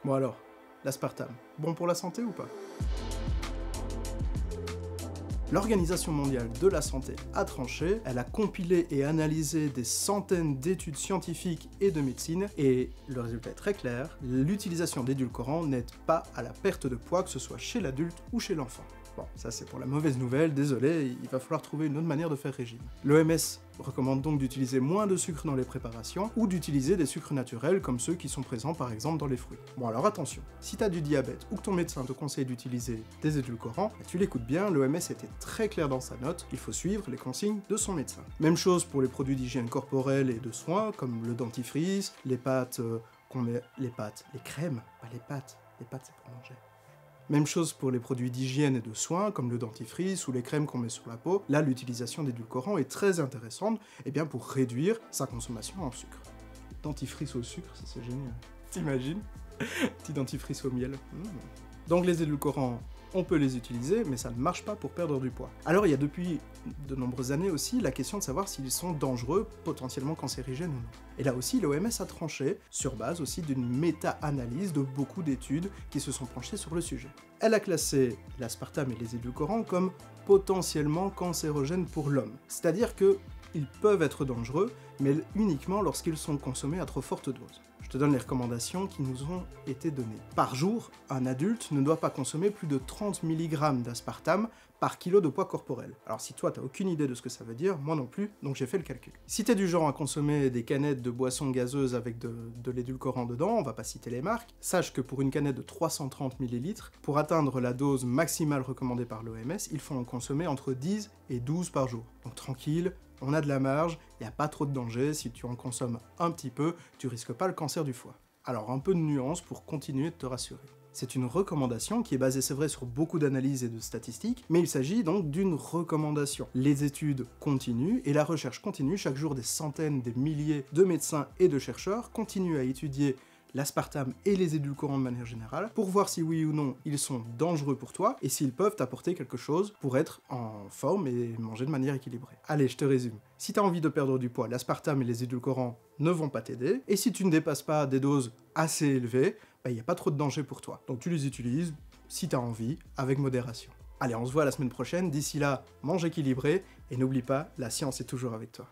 Bon alors, l'aspartame, bon pour la santé ou pas? L'Organisation mondiale de la santé a tranché, elle a compilé et analysé des centaines d'études scientifiques et de médecine, et le résultat est très clair, l'utilisation d'édulcorants n'aide pas à la perte de poids, que ce soit chez l'adulte ou chez l'enfant. Bon, ça c'est pour la mauvaise nouvelle, désolé, il va falloir trouver une autre manière de faire régime. L'OMS recommande donc d'utiliser moins de sucre dans les préparations, ou d'utiliser des sucres naturels comme ceux qui sont présents par exemple dans les fruits. Bon alors attention, si t'as du diabète ou que ton médecin te conseille d'utiliser des édulcorants, tu l'écoutes bien, l'OMS était très clair dans sa note, il faut suivre les consignes de son médecin. Même chose pour les produits d'hygiène corporelle et de soins, comme le dentifrice, les pâtes qu'on met... les crèmes, pas les pâtes c'est pour manger. Même chose pour les produits d'hygiène et de soins, comme le dentifrice ou les crèmes qu'on met sur la peau. Là, l'utilisation d'édulcorants est très intéressante, pour réduire sa consommation en sucre. Dentifrice au sucre, ça c'est génial. T'imagines? Petit dentifrice au miel. Donc les édulcorants, on peut les utiliser, mais ça ne marche pas pour perdre du poids. Alors il y a depuis de nombreuses années aussi la question de savoir s'ils sont dangereux, potentiellement cancérigènes ou non. Et là aussi, l'OMS a tranché, sur base aussi d'une méta-analyse de beaucoup d'études qui se sont penchées sur le sujet. Elle a classé l'aspartame et les édulcorants comme potentiellement cancérogènes pour l'homme. C'est-à-dire que ils peuvent être dangereux, mais uniquement lorsqu'ils sont consommés à trop forte dose. Je te donne les recommandations qui nous ont été données. Par jour, un adulte ne doit pas consommer plus de 30 mg d'aspartame par kilo de poids corporel. Alors si toi t'as aucune idée de ce que ça veut dire, moi non plus, donc j'ai fait le calcul. Si t'es du genre à consommer des canettes de boissons gazeuses avec de l'édulcorant dedans, on va pas citer les marques, sache que pour une canette de 330 ml, pour atteindre la dose maximale recommandée par l'OMS, il faut en consommer entre 10 et 12 par jour. Donc tranquille, on a de la marge, il n'y a pas trop de danger, si tu en consommes un petit peu, tu risques pas le cancer du foie. Alors un peu de nuance pour continuer de te rassurer. C'est une recommandation qui est basée, c'est vrai, sur beaucoup d'analyses et de statistiques, mais il s'agit donc d'une recommandation. Les études continuent et la recherche continue, chaque jour des centaines, des milliers de médecins et de chercheurs continuent à étudier l'aspartame et les édulcorants de manière générale, pour voir si oui ou non ils sont dangereux pour toi, et s'ils peuvent t'apporter quelque chose pour être en forme et manger de manière équilibrée. Allez, je te résume. Si t'as envie de perdre du poids, l'aspartame et les édulcorants ne vont pas t'aider, et si tu ne dépasses pas des doses assez élevées, il n'y a pas trop de danger pour toi. Donc tu les utilises, si t'as envie, avec modération. Allez, on se voit la semaine prochaine, d'ici là, mange équilibré, et n'oublie pas, la science est toujours avec toi.